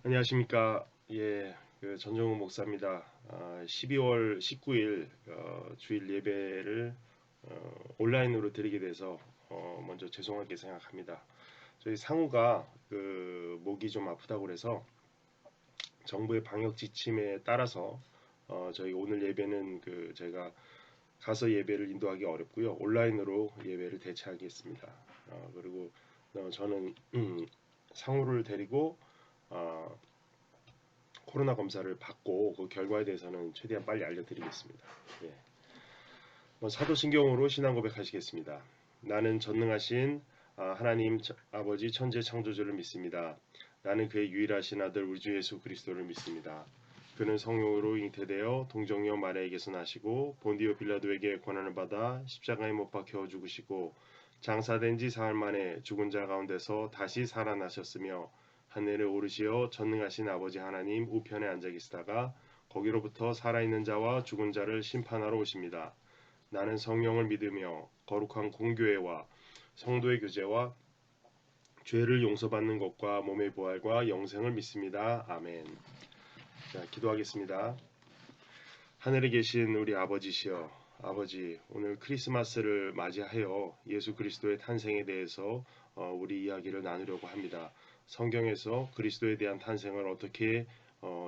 안녕하십니까. 예, 전정훈 목사입니다. 12월 19일 주일 예배를 온라인으로 드리게 돼서 먼저 죄송하게 생각합니다. 저희 상우가 목이 좀 아프다고 그래서 정부의 방역 지침에 따라서 저희 오늘 예배는 제가 가서 예배를 인도하기 어렵고요. 온라인으로 예배를 대체하겠습니다. 그리고 저는 상우를 데리고 어, 코로나 검사를 받고 그 결과에 대해서는 최대한 빨리 알려드리겠습니다. 예. 사도신경으로 신앙 고백하시겠습니다. 나는 전능하신 하나님 아버지 천재 창조주를 믿습니다. 나는 그의 유일하신 아들 우리 주 예수 그리스도를 믿습니다. 그는 성령으로 잉태되어 동정녀 마리아에게서 나시고 본디오 빌라도에게 고난을 받아 십자가에 못 박혀 죽으시고 장사된 지 사흘 만에 죽은 자 가운데서 다시 살아나셨으며 하늘에 오르시어 전능하신 아버지 하나님 우편에 앉아 계시다가 거기로부터 살아있는 자와 죽은 자를 심판하러 오십니다. 나는 성령을 믿으며 거룩한 공교회와 성도의 교제와 죄를 용서받는 것과 몸의 부활과 영생을 믿습니다. 아멘. 자, 기도하겠습니다. 하늘에 계신 우리 아버지시여, 아버지, 오늘 크리스마스를 맞이하여 예수 그리스도의 탄생에 대해서 우리 이야기를 나누려고 합니다. 성경에서 그리스도에 대한 탄생을 어떻게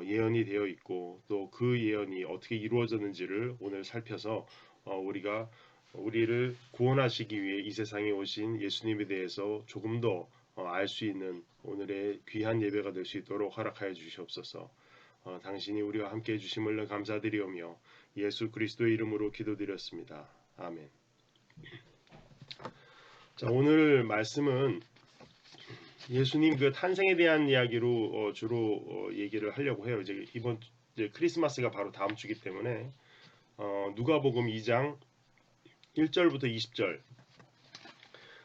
예언이 되어 있고 또 그 예언이 어떻게 이루어졌는지를 오늘 살펴서 우리가 우리를 구원하시기 위해 이 세상에 오신 예수님에 대해서 조금 더 알 수 있는 오늘의 귀한 예배가 될 수 있도록 허락하여 주시옵소서. 당신이 우리와 함께 해주심을 감사드리오며 예수 그리스도의 이름으로 기도드렸습니다. 아멘. 자, 오늘 말씀은 예수님 그 탄생에 대한 이야기로 주로 얘기를 하려고 해요. 이제 크리스마스가 바로 다음 주기 때문에 누가복음 2장 1절부터 20절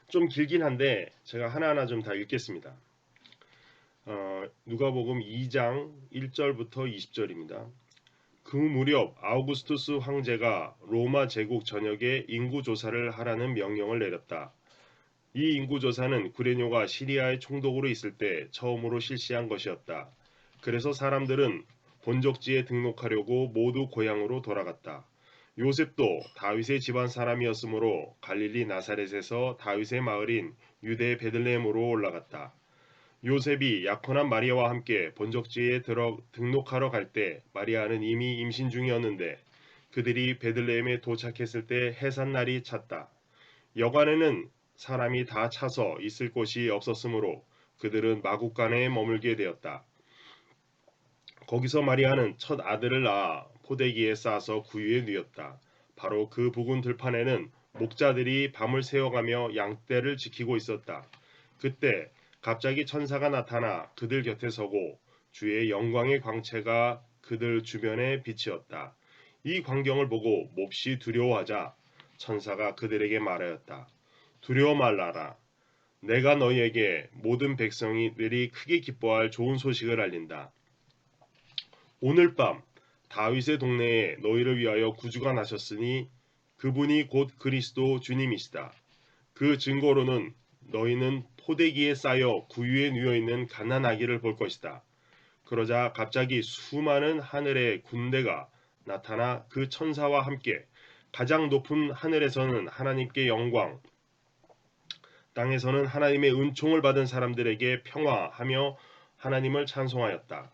좀 길긴 한데 제가 하나하나 좀 다 읽겠습니다. 누가복음 2장 1절부터 20절입니다. 그 무렵 아우구스투스 황제가 로마 제국 전역에 인구조사를 하라는 명령을 내렸다. 이 인구조사는 구레뇨가 시리아의 총독으로 있을 때 처음으로 실시한 것이었다. 그래서 사람들은 본적지에 등록하려고 모두 고향으로 돌아갔다. 요셉도 다윗의 집안 사람이었으므로 갈릴리 나사렛에서 다윗의 마을인 유대 베들레헴으로 올라갔다. 요셉이 약혼한 마리아와 함께 본적지에 등록하러 갈 때 마리아는 이미 임신 중이었는데 그들이 베들레헴에 도착했을 때 해산날이 찼다. 여관에는 사람이 다 차서 있을 곳이 없었으므로 그들은 마국간에 머물게 되었다. 거기서 마리아는 첫 아들을 낳아 포대기에 싸서 구유에 누였다. 바로 그 부근 들판에는 목자들이 밤을 새워가며 양떼를 지키고 있었다. 그때 갑자기 천사가 나타나 그들 곁에 서고 주의 영광의 광채가 그들 주변에 비치었다. 이 광경을 보고 몹시 두려워하자 천사가 그들에게 말하였다. 두려워 말라라. 내가 너희에게 모든 백성들이 크게 기뻐할 좋은 소식을 알린다. 오늘 밤 다윗의 동네에 너희를 위하여 구주가 나셨으니 그분이 곧 그리스도 주님이시다. 그 증거로는 너희는 포대기에 쌓여 구유에 누워 있는 갓난 아기를 볼 것이다. 그러자 갑자기 수많은 하늘의 군대가 나타나 그 천사와 함께 가장 높은 하늘에서는 하나님께 영광, 땅에서는 하나님의 은총을 받은 사람들에게 평화하며 하나님을 찬송하였다.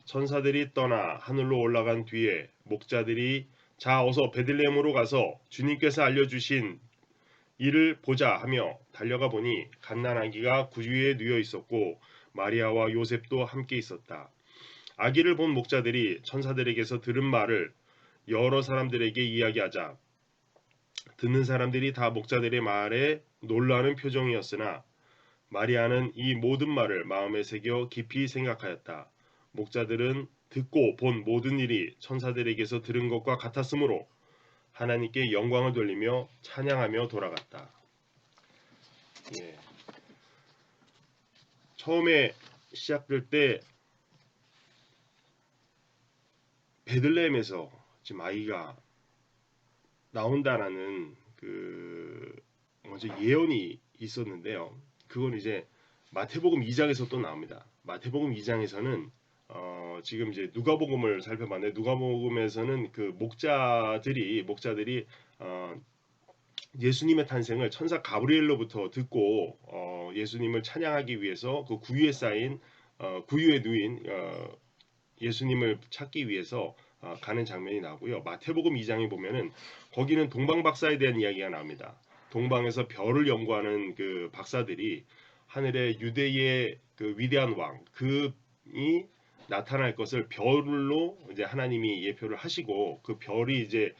천사들이 떠나 하늘로 올라간 뒤에 목자들이 자 어서 베들레헴으로 가서 주님께서 알려주신 이를 보자 하며 달려가 보니 갓난아기가 구유에 누워 있었고 마리아와 요셉도 함께 있었다. 아기를 본 목자들이 천사들에게서 들은 말을 여러 사람들에게 이야기하자 듣는 사람들이 다 목자들의 말에 놀라는 표정이었으나 마리아는 이 모든 말을 마음에 새겨 깊이 생각하였다. 목자들은 듣고 본 모든 일이 천사들에게서 들은 것과 같았으므로 하나님께 영광을 돌리며 찬양하며 돌아갔다. 예. 처음에 시작될 때 베들레헴에서 지금 아이가 나온다라는 먼저 예언이 있었는데요. 그건 이제 마태복음 2장에서 또 나옵니다. 마태복음 2장에서는 지금 이제 누가복음을 살펴봤는데 누가복음에서는 그 목자들이 어, 예수님의 탄생을 천사 가브리엘로부터 듣고 예수님을 찬양하기 위해서 그 구유에 누인 예수님을 찾기 위해서 가는 장면이 나오고요. 마태복음 2장에 보면은 거기는 동방 박사에 대한 이야기가 나옵니다. 동방에서 별을 연구하는 그 박사들이 하늘의 유대의 그 위대한 왕 그이 나타날 것을 별로 이제 하나님이 예표를 하시고 그 별이 이제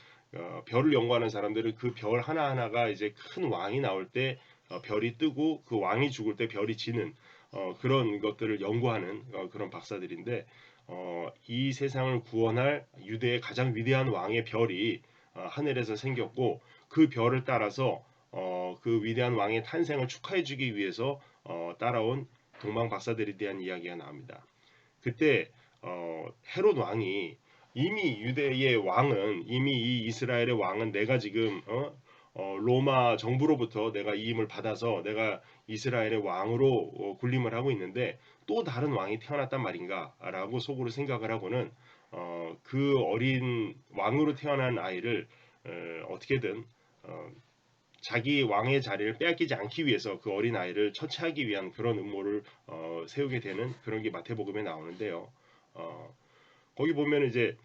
별을 연구하는 사람들은 그 별 하나하나가 이제 큰 왕이 나올 때 별이 뜨고 그 왕이 죽을 때 별이 지는 그런 것들을 연구하는 그런 박사들인데 이 세상을 구원할 유대의 가장 위대한 왕의 별이 하늘에서 생겼고 그 별을 따라서 그 위대한 왕의 탄생을 축하해주기 위해서 따라온 동방 박사들에 대한 이야기가 나옵니다. 그때 헤롯 왕이 이미 유대의 왕은 이미 이 이스라엘의 왕은 내가 지금 로마 정부로부터 내가 이임을 받아서 내가 이스라엘의 왕으로 군림을 하고 있는데 또 다른 왕이 태어났단 말인가라고 속으로 생각을 하고는 그 어린 왕으로 태어난 아이를 어떻게든 자기 왕의 자리를 빼앗기지 않기 위해서 그 어린 아이를 처치하기 위한 그런 음모를 세우게 되는 그런 게 마태복음에 나오는데요. 거기 보면 이제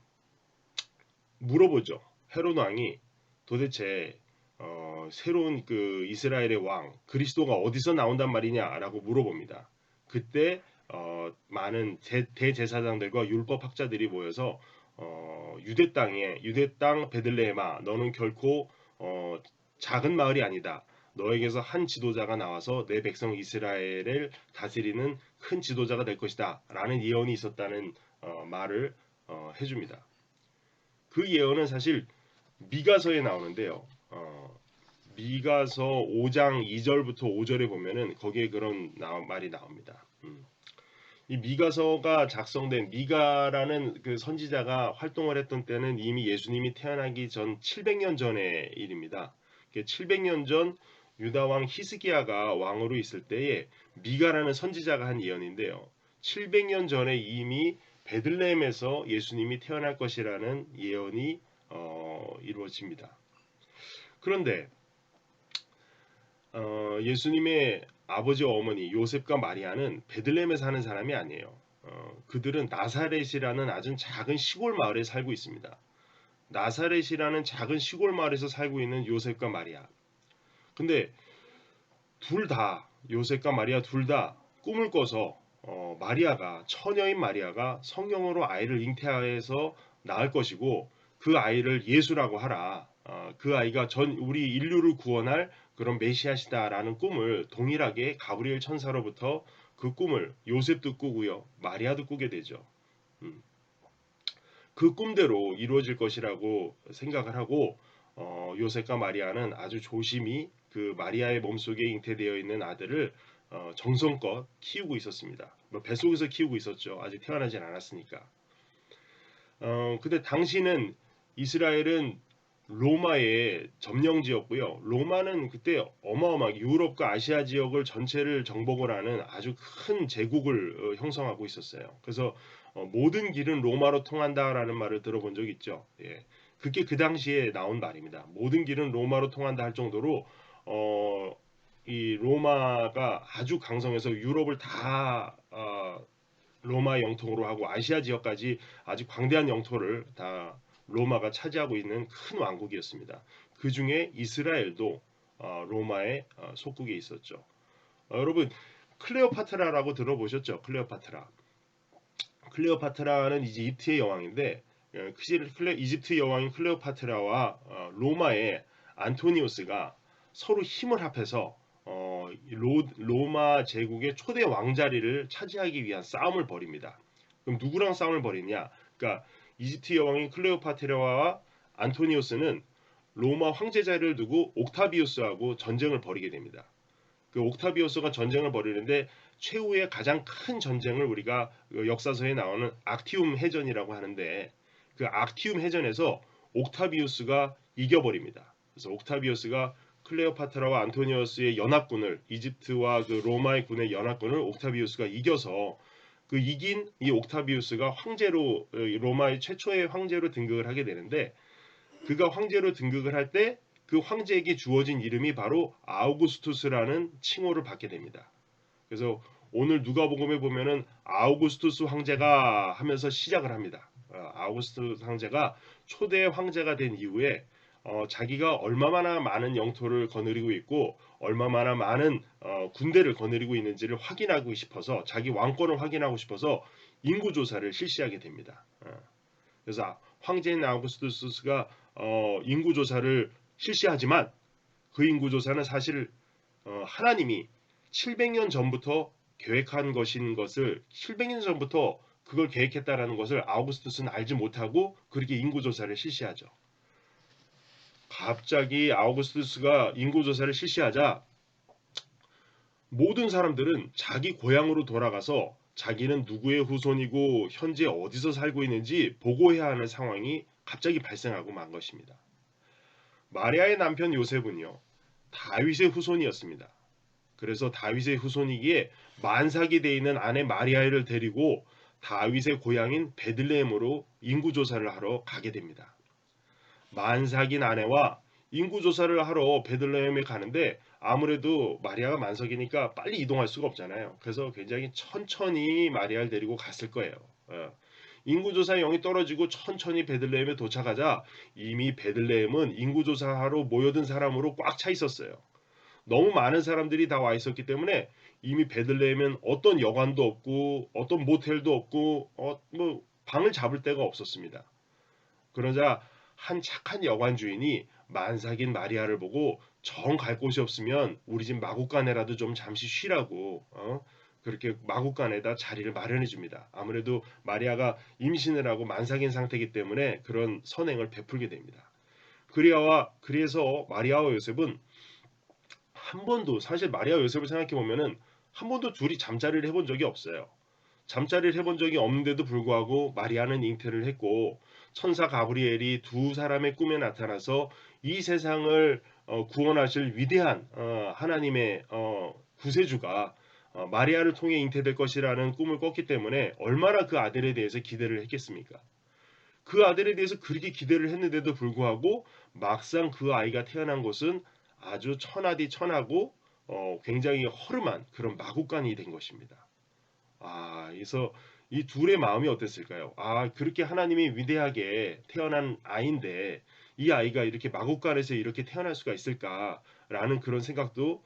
물어보죠. 헤롯 왕이 도대체 새로운 그 이스라엘의 왕 그리스도가 어디서 나온단 말이냐라고 물어봅니다. 그때 많은 대제사장들과 율법 학자들이 모여서 유대 땅 베들레헴아 너는 결코 작은 마을이 아니다. 너에게서 한 지도자가 나와서 내 백성 이스라엘을 다스리는 큰 지도자가 될 것이다. 라는 예언이 있었다는 말을 해줍니다. 그 예언은 사실 미가서에 나오는데요. 미가서 5장 2절부터 5절에 보면은 거기에 그런 말이 나옵니다. 이 미가서가 작성된 미가라는 그 선지자가 활동을 했던 때는 이미 예수님이 태어나기 전 700년 전의 일입니다. 700년 전 유다 왕 히스기야가 왕으로 있을 때에 미가라는 선지자가 한 예언인데요. 700년 전에 이미 베들레헴에서 예수님이 태어날 것이라는 예언이 이루어집니다. 그런데 예수님의 아버지와 어머니 요셉과 마리아는 베들레헴에 사는 사람이 아니에요. 그들은 나사렛이라는 아주 작은 시골 마을에 살고 있습니다. 나사렛이라는 작은 시골 마을에서 살고 있는 요셉과 마리아. 근데 요셉과 마리아 둘 다 꿈을 꿔서 마리아가 처녀인 마리아가 성령으로 아이를 잉태해서 낳을 것이고 그 아이를 예수라고 하라. 그 아이가 우리 인류를 구원할 그런 메시아시다라는 꿈을 동일하게 가브리엘 천사로부터 그 꿈을 요셉도 꾸고요. 마리아도 꾸게 되죠. 그 꿈대로 이루어질 것이라고 생각을 하고 요셉과 마리아는 아주 조심히 그 마리아의 몸속에 잉태되어 있는 아들을 정성껏 키우고 있었습니다. 뱃속에서 키우고 있었죠. 아직 태어나지 않았으니까. 근데 당시는 이스라엘은 로마의 점령지였고요. 로마는 그때 어마어마하게 유럽과 아시아 지역을 전체를 정복을 하는 아주 큰 제국을 형성하고 있었어요. 그래서 모든 길은 로마로 통한다라는 말을 들어본 적 있죠. 예. 그게 그 당시에 나온 말입니다. 모든 길은 로마로 통한다 할 정도로 이 로마가 아주 강성해서 유럽을 다 로마 영통으로 하고 아시아 지역까지 아주 광대한 영토를 다 로마가 차지하고 있는 큰 왕국이었습니다. 그 중에 이스라엘도 로마의 속국에 있었죠. 여러분 클레오파트라라고 들어보셨죠? 클레오파트라는 이집트의 여왕인데 이집트 여왕인 클레오파트라와 로마의 안토니우스가 서로 힘을 합해서 로마 제국의 초대 왕자리를 차지하기 위한 싸움을 벌입니다. 그럼 누구랑 싸움을 벌이냐? 그러니까 이집트 여왕인 클레오파트라와 안토니우스는 로마 황제 자리를 두고 옥타비우스하고 전쟁을 벌이게 됩니다. 그 옥타비우스가 전쟁을 벌이는데 최후의 가장 큰 전쟁을 우리가 역사서에 나오는 악티움 해전이라고 하는데 그 악티움 해전에서 옥타비우스가 이겨버립니다. 그래서 옥타비우스가 클레오파트라와 안토니우스의 연합군을 이집트와 그 로마의 군의 연합군을 옥타비우스가 이겨서 그 이긴 이 옥타비우스가 황제로 로마의 최초의 황제로 등극을 하게 되는데 그가 황제로 등극을 할 때 그 황제에게 주어진 이름이 바로 아우구스투스라는 칭호를 받게 됩니다. 그래서 오늘 누가복음에 보면은 아우구스투스 황제가 하면서 시작을 합니다. 아우구스투스 황제가 초대 황제가 된 이후에 자기가 얼마나 많은 영토를 거느리고 있고 얼마나 많은 군대를 거느리고 있는지를 확인하고 싶어서 자기 왕권을 확인하고 싶어서 인구 조사를 실시하게 됩니다. 그래서 황제인 아우구스투스가 인구 조사를 실시하지만 그 인구 조사는 사실 하나님이 700년 전부터 계획한 것인 것을 700년 전부터 그걸 계획했다라는 것을 아우구스투스는 알지 못하고 그렇게 인구 조사를 실시하죠. 갑자기 아우구스투스가 인구 조사를 실시하자 모든 사람들은 자기 고향으로 돌아가서 자기는 누구의 후손이고 현재 어디서 살고 있는지 보고해야 하는 상황이 갑자기 발생하고 만 것입니다. 마리아의 남편 요셉은요, 다윗의 후손이었습니다. 그래서 다윗의 후손이기에 만삭이 되어 있는 아내 마리아를 데리고 다윗의 고향인 베들레헴으로 인구조사를 하러 가게 됩니다. 만삭인 아내와 인구조사를 하러 베들레헴에 가는데 아무래도 마리아가 만삭이니까 빨리 이동할 수가 없잖아요. 그래서 굉장히 천천히 마리아를 데리고 갔을 거예요. 인구조사 영이 떨어지고 천천히 베들레헴에 도착하자 이미 베들레헴은 인구조사하러 모여든 사람으로 꽉 차 있었어요. 너무 많은 사람들이 다 와 있었기 때문에 이미 베들레헴엔 어떤 여관도 없고 어떤 모텔도 없고 뭐 방을 잡을 데가 없었습니다. 그러자 한 착한 여관 주인이 만삭인 마리아를 보고 정 갈 곳이 없으면 우리 집 마구간에라도 좀 잠시 쉬라고 그렇게 마구간에다 자리를 마련해 줍니다. 아무래도 마리아가 임신을 하고 만삭인 상태이기 때문에 그런 선행을 베풀게 됩니다. 그래서 마리아와 요셉은 한 번도 사실 마리아와 요셉을 생각해 보면은 한 번도 둘이 잠자리를 해본 적이 없어요. 잠자리를 해본 적이 없는데도 불구하고 마리아는 잉태를 했고 천사 가브리엘이 두 사람의 꿈에 나타나서 이 세상을 구원하실 위대한 하나님의 구세주가 마리아를 통해 잉태될 것이라는 꿈을 꿨기 때문에 얼마나 그 아들에 대해서 기대를 했겠습니까? 그 아들에 대해서 그렇게 기대를 했는데도 불구하고 막상 그 아이가 태어난 것은 아주 천하디 천하고 굉장히 허름한 그런 마구간이 된 것입니다. 그래서 이 둘의 마음이 어땠을까요? 그렇게 하나님이 위대하게 태어난 아이인데 이 아이가 이렇게 마구간에서 이렇게 태어날 수가 있을까라는 그런 생각도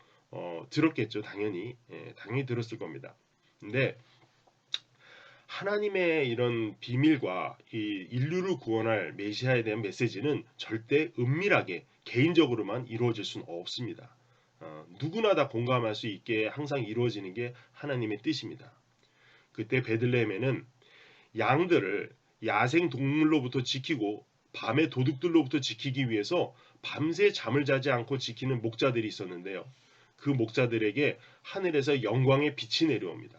들었겠죠. 당연히. 당연히 들었을 겁니다. 근데 하나님의 이런 비밀과 이 인류를 구원할 메시아에 대한 메시지는 절대 은밀하게 개인적으로만 이루어질 수는 없습니다. 누구나 다 공감할 수 있게 항상 이루어지는 게 하나님의 뜻입니다. 그때 베들레헴에는 양들을 야생 동물로부터 지키고 밤의 도둑들로부터 지키기 위해서 밤새 잠을 자지 않고 지키는 목자들이 있었는데요. 그 목자들에게 하늘에서 영광의 빛이 내려옵니다.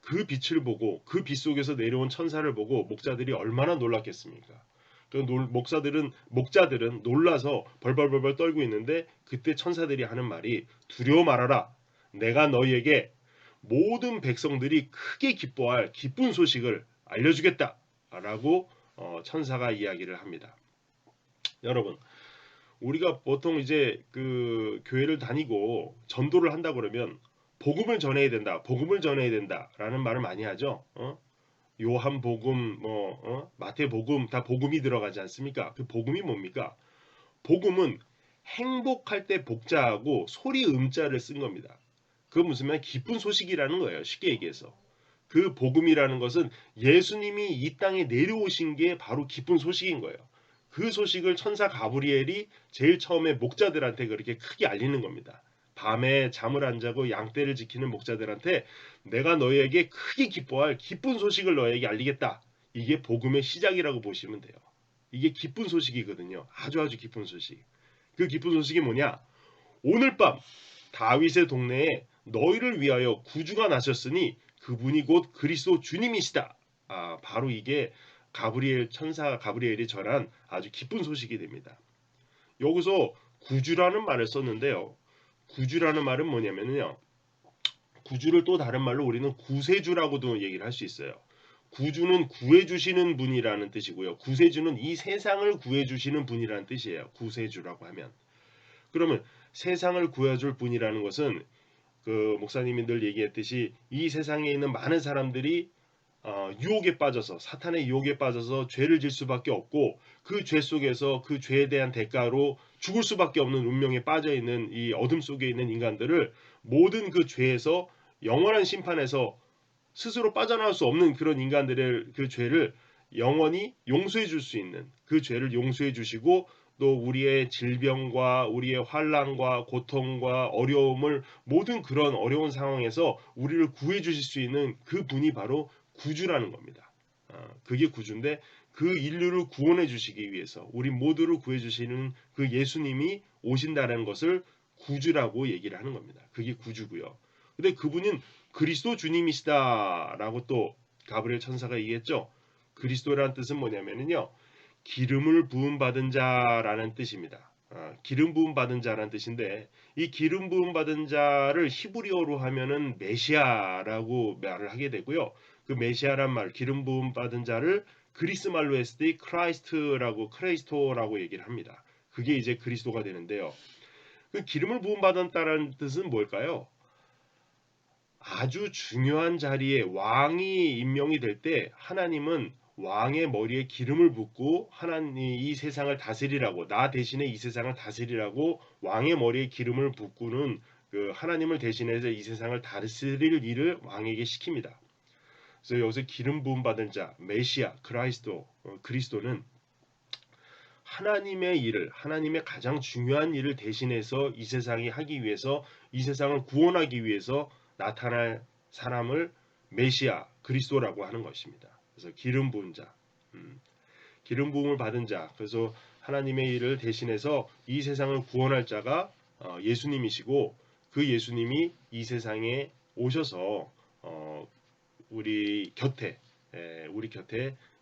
그 빛을 보고 그 빛 속에서 내려온 천사를 보고 목자들이 얼마나 놀랐겠습니까? 목자들은 놀라서 벌벌벌벌 떨고 있는데 그때 천사들이 하는 말이 두려워 말아라. 내가 너희에게 모든 백성들이 크게 기뻐할 기쁜 소식을 알려주겠다. 라고 천사가 이야기를 합니다. 여러분, 우리가 보통 이제 그 교회를 다니고 전도를 한다 그러면 복음을 전해야 된다. 복음을 전해야 된다라는 말을 많이 하죠. 요한 복음 마태 복음 다 복음이 들어가지 않습니까? 그 복음이 뭡니까? 복음은 행복할 때 복자하고 소리 음자를 쓴 겁니다. 그건 무슨 말? 기쁜 소식이라는 거예요. 쉽게 얘기해서. 그 복음이라는 것은 예수님이 이 땅에 내려오신 게 바로 기쁜 소식인 거예요. 그 소식을 천사 가브리엘이 제일 처음에 목자들한테 그렇게 크게 알리는 겁니다. 밤에 잠을 안 자고 양떼를 지키는 목자들한테 내가 너희에게 크게 기뻐할 기쁜 소식을 너희에게 알리겠다. 이게 복음의 시작이라고 보시면 돼요. 이게 기쁜 소식이거든요. 아주 기쁜 소식. 그 기쁜 소식이 뭐냐? 오늘 밤 다윗의 동네에 너희를 위하여 구주가 나셨으니 그분이 곧 그리스도 주님이시다. 바로 이게 천사 가브리엘이 전한 아주 기쁜 소식이 됩니다. 여기서 구주라는 말을 썼는데요. 구주라는 말은 뭐냐면요. 구주를 또 다른 말로 우리는 구세주라고도 얘기를 할 수 있어요. 구주는 구해주시는 분이라는 뜻이고요. 구세주는 이 세상을 구해주시는 분이라는 뜻이에요. 구세주라고 하면. 그러면 세상을 구해줄 분이라는 것은 그 목사님이 늘 얘기했듯이 이 세상에 있는 많은 사람들이 유혹에 빠져서 사탄의 유혹에 빠져서 죄를 질 수밖에 없고 그 죄 속에서 그 죄에 대한 대가로 죽을 수밖에 없는 운명에 빠져 있는 이 어둠 속에 있는 인간들을 모든 그 죄에서 영원한 심판에서 스스로 빠져나올 수 없는 그런 인간들의 그 죄를 영원히 용서해 줄 수 있는 그 죄를 용서해 주시고 또 우리의 질병과 우리의 환난과 고통과 어려움을 모든 그런 어려운 상황에서 우리를 구해 주실 수 있는 그 분이 바로 구주라는 겁니다. 그게 구주인데 그 인류를 구원해 주시기 위해서 우리 모두를 구해 주시는 그 예수님이 오신다는 것을 구주라고 얘기를 하는 겁니다. 그게 구주고요. 근데 그분은 그리스도 주님이시다라고 또 가브리엘 천사가 얘기했죠. 그리스도라는 뜻은 뭐냐면요. 기름을 부음 받은 자라는 뜻입니다. 기름 부음 받은 자라는 뜻인데 이 기름 부음 받은 자를 히브리어로 하면은 메시아라고 말을 하게 되고요. 그 메시아란 말, 기름 부음 받은 자를 그리스 말로 했을 때 크라이스토라고 얘기를 합니다. 그게 이제 그리스도가 되는데요. 그 기름을 부음 받았다는 뜻은 뭘까요? 아주 중요한 자리에 왕이 임명이 될 때 하나님은 왕의 머리에 기름을 붓고 하나님이 이 세상을 다스리라고 나 대신에 이 세상을 다스리라고 왕의 머리에 기름을 붓고는 그 하나님을 대신해서 이 세상을 다스릴 일을 왕에게 시킵니다. 그래서 여기서 기름 부음 받은 자 메시아 그리스도는 하나님의 일을 하나님의 가장 중요한 일을 대신해서 이 세상이 하기 위해서 이 세상을 구원하기 위해서 나타날 사람을 메시아 그리스도라고 하는 것입니다. 그래서 기름 부은 자, 기름 부음을 받은 자. 그래서 하나님의 일을 대신해서 이 세상을 구원할 자가 예수님이시고 그 예수님이 이 세상에 오셔서 우리 곁에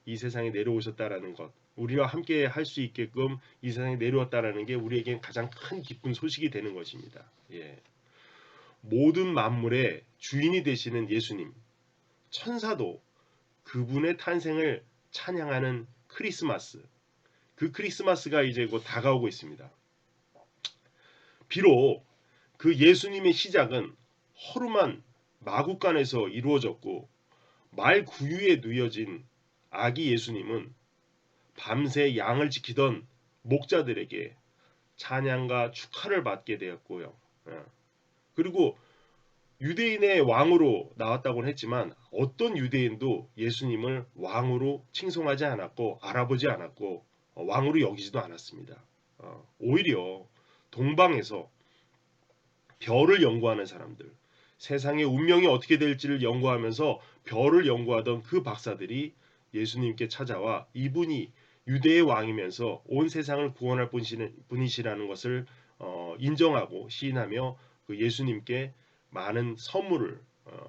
이 세상에 내려오셨다라는 것, 우리와 함께 할 수 있게끔 이 세상에 내려왔다라는 게 우리에겐 가장 큰 기쁜 소식이 되는 것입니다. 예. 모든 만물의 주인이 되시는 예수님, 천사도 그분의 탄생을 찬양하는 크리스마스, 그 크리스마스가 이제 곧 다가오고 있습니다. 비록 그 예수님의 시작은 허름한 마구간에서 이루어졌고 말 구유에 누여진 아기 예수님은 밤새 양을 지키던 목자들에게 찬양과 축하를 받게 되었고요. 그리고 유대인의 왕으로 나왔다고는 했지만 어떤 유대인도 예수님을 왕으로 칭송하지 않았고 알아보지 않았고 왕으로 여기지도 않았습니다. 오히려 동방에서 별을 연구하는 사람들, 세상의 운명이 어떻게 될지를 연구하면서 별을 연구하던 그 박사들이 예수님께 찾아와 이분이 유대의 왕이면서 온 세상을 구원할 분이시라는 것을 인정하고 시인하며 그 예수님께 많은 선물을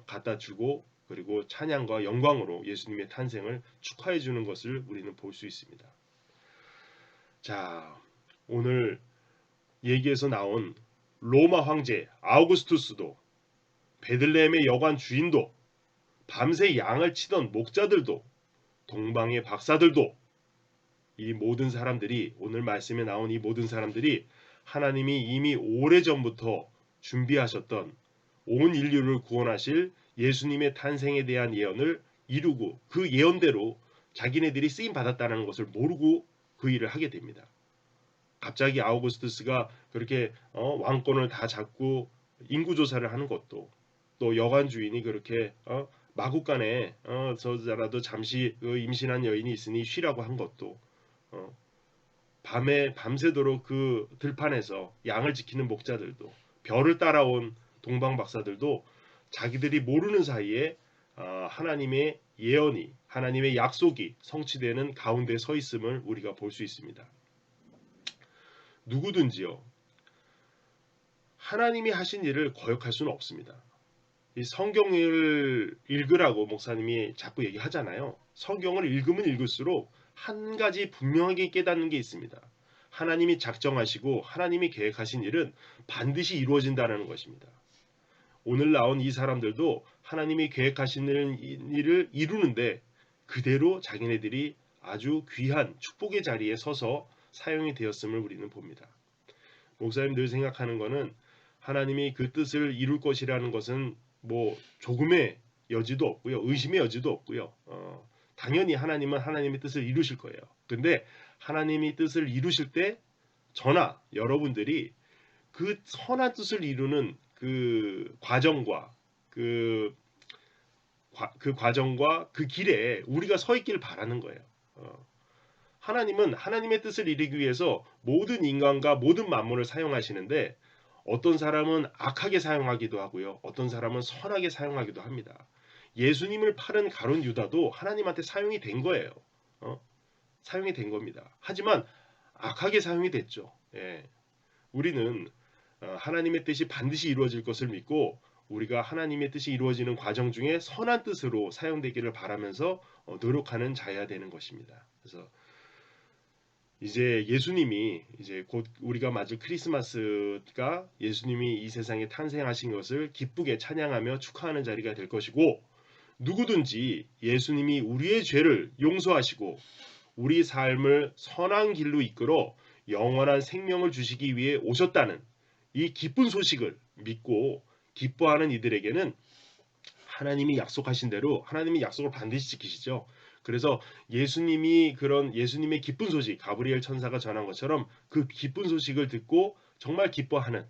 갖다 주고 그리고 찬양과 영광으로 예수님의 탄생을 축하해 주는 것을 우리는 볼 수 있습니다. 자, 오늘 얘기에서 나온 로마 황제 아우구스투스도 베들레헴의 여관 주인도 밤새 양을 치던 목자들도 동방의 박사들도 이 모든 사람들이 오늘 말씀에 나온 이 모든 사람들이 하나님이 이미 오래전부터 준비하셨던 온 인류를 구원하실 예수님의 탄생에 대한 예언을 이루고 그 예언대로 자기네들이 쓰임 받았다는 것을 모르고 그 일을 하게 됩니다. 갑자기 아우구스투스가 그렇게 왕권을 다 잡고 인구 조사를 하는 것도 또 여관 주인이 그렇게 마구간에 저자라도 잠시 그 임신한 여인이 있으니 쉬라고 한 것도 밤새도록 그 들판에서 양을 지키는 목자들도 별을 따라온 동방 박사들도 자기들이 모르는 사이에 하나님의 예언이 하나님의 약속이 성취되는 가운데 서 있음을 우리가 볼 수 있습니다. 누구든지요 하나님이 하신 일을 거역할 수는 없습니다. 이 성경을 읽으라고 목사님이 자꾸 얘기하잖아요. 성경을 읽으면 읽을수록 한 가지 분명하게 깨닫는 게 있습니다. 하나님이 작정하시고 하나님이 계획하신 일은 반드시 이루어진다는 것입니다. 오늘 나온 이 사람들도 하나님이 계획하시는 일을 이루는데 그대로 자기네들이 아주 귀한 축복의 자리에 서서 사용이 되었음을 우리는 봅니다. 목사님 늘 생각하는 것은 하나님이 그 뜻을 이룰 것이라는 것은 뭐 조금의 여지도 없고요. 의심의 여지도 없고요. 당연히 하나님은 하나님의 뜻을 이루실 거예요. 근데 하나님이 뜻을 이루실 때 저나 여러분들이 그 선한 뜻을 이루는 그 과정과 그 과정과 그 길에 우리가 서 있기를 바라는 거예요. 하나님은 하나님의 뜻을 이루기 위해서 모든 인간과 모든 만물을 사용하시는데 어떤 사람은 악하게 사용하기도 하고요. 어떤 사람은 선하게 사용하기도 합니다. 예수님을 팔은 가룟 유다도 하나님한테 사용이 된 거예요. 사용이 된 겁니다. 하지만 악하게 사용이 됐죠. 예. 우리는 하나님의 뜻이 반드시 이루어질 것을 믿고 우리가 하나님의 뜻이 이루어지는 과정 중에 선한 뜻으로 사용되기를 바라면서 노력하는 자여야 되는 것입니다. 그래서 이제 예수님이 이제 곧 우리가 맞을 크리스마스가 예수님이 이 세상에 탄생하신 것을 기쁘게 찬양하며 축하하는 자리가 될 것이고 누구든지 예수님이 우리의 죄를 용서하시고 우리 삶을 선한 길로 이끌어 영원한 생명을 주시기 위해 오셨다는 이 기쁜 소식을 믿고 기뻐하는 이들에게는 하나님이 약속하신 대로 하나님이 약속을 반드시 지키시죠. 그래서 예수님이 그런 예수님의 기쁜 소식 가브리엘 천사가 전한 것처럼 그 기쁜 소식을 듣고 정말 기뻐하는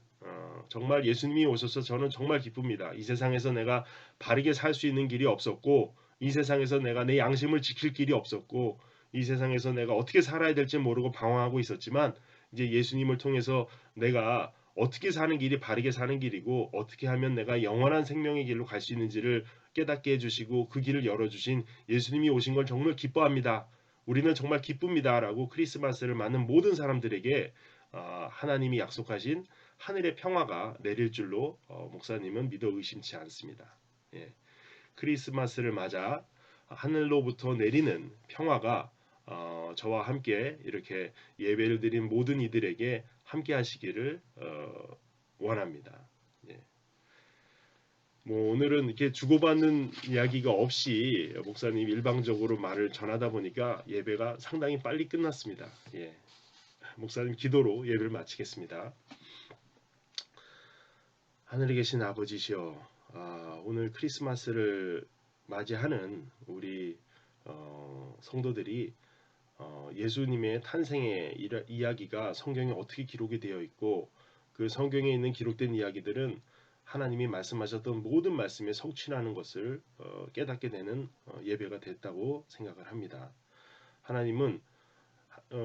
정말 예수님이 오셔서 저는 정말 기쁩니다. 이 세상에서 내가 바르게 살 수 있는 길이 없었고 이 세상에서 내가 내 양심을 지킬 길이 없었고 이 세상에서 내가 어떻게 살아야 될지 모르고 방황하고 있었지만 이제 예수님을 통해서 내가 어떻게 사는 길이 바르게 사는 길이고 어떻게 하면 내가 영원한 생명의 길로 갈 수 있는지를 깨닫게 해주시고 그 길을 열어주신 예수님이 오신 걸 정말 기뻐합니다. 우리는 정말 기쁩니다라고 크리스마스를 맞는 모든 사람들에게 하나님이 약속하신 하늘의 평화가 내릴 줄로 목사님은 믿어 의심치 않습니다. 예. 크리스마스를 맞아 하늘로부터 내리는 평화가 저와 함께 이렇게 예배를 드린 모든 이들에게 함께 하시기를 원합니다. 예. 뭐 오늘은 이렇게 주고받는 이야기가 없이 목사님 일방적으로 말을 전하다 보니까 예배가 상당히 빨리 끝났습니다. 예. 목사님 기도로 예배를 마치겠습니다. 하늘에 계신 아버지시여, 오늘 크리스마스를 맞이하는 우리 성도들이 예수님의 탄생의 이야기가 성경에 어떻게 기록이 되어 있고 그 성경에 있는 기록된 이야기들은 하나님이 말씀하셨던 모든 말씀에 성취하는 것을 깨닫게 되는 예배가 됐다고 생각을 합니다. 하나님은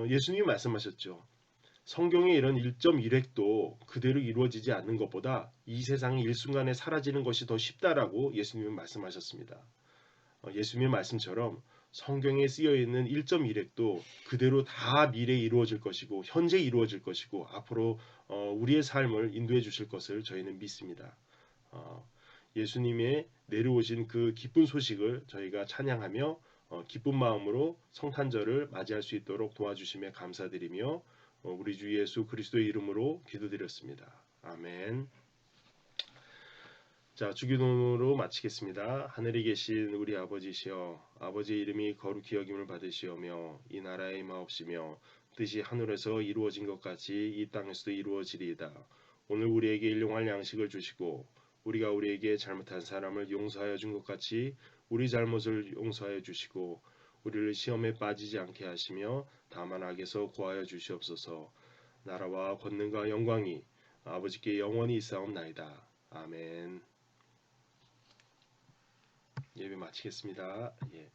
예수님이 말씀하셨죠. 성경의 이런 1.1획도 그대로 이루어지지 않는 것보다 이 세상이 일순간에 사라지는 것이 더 쉽다라고 예수님은 말씀하셨습니다. 예수님의 말씀처럼 성경에 쓰여 있는 1.1획도 그대로 다 미래에 이루어질 것이고 현재 이루어질 것이고 앞으로 우리의 삶을 인도해 주실 것을 저희는 믿습니다. 예수님의 내려오신 그 기쁜 소식을 저희가 찬양하며 기쁜 마음으로 성탄절을 맞이할 수 있도록 도와주심에 감사드리며 우리 주 예수 그리스도의 이름으로 기도드렸습니다. 아멘. 자, 주기도문으로 마치겠습니다. 하늘에 계신 우리 아버지시여, 아버지의 이름이 거룩히 여김을 받으시오며 이 나라의 마옵시며 뜻이 하늘에서 이루어진 것 같이 이 땅에서도 이루어지리이다. 오늘 우리에게 일용할 양식을 주시고 우리가 우리에게 잘못한 사람을 용서하여 준 것 같이 우리 잘못을 용서하여 주시고 우리를 시험에 빠지지 않게 하시며 다만 악에서 구하여 주시옵소서. 나라와 권능과 영광이 아버지께 영원히 있사옵나이다. 아멘. 예배 마치겠습니다. 예.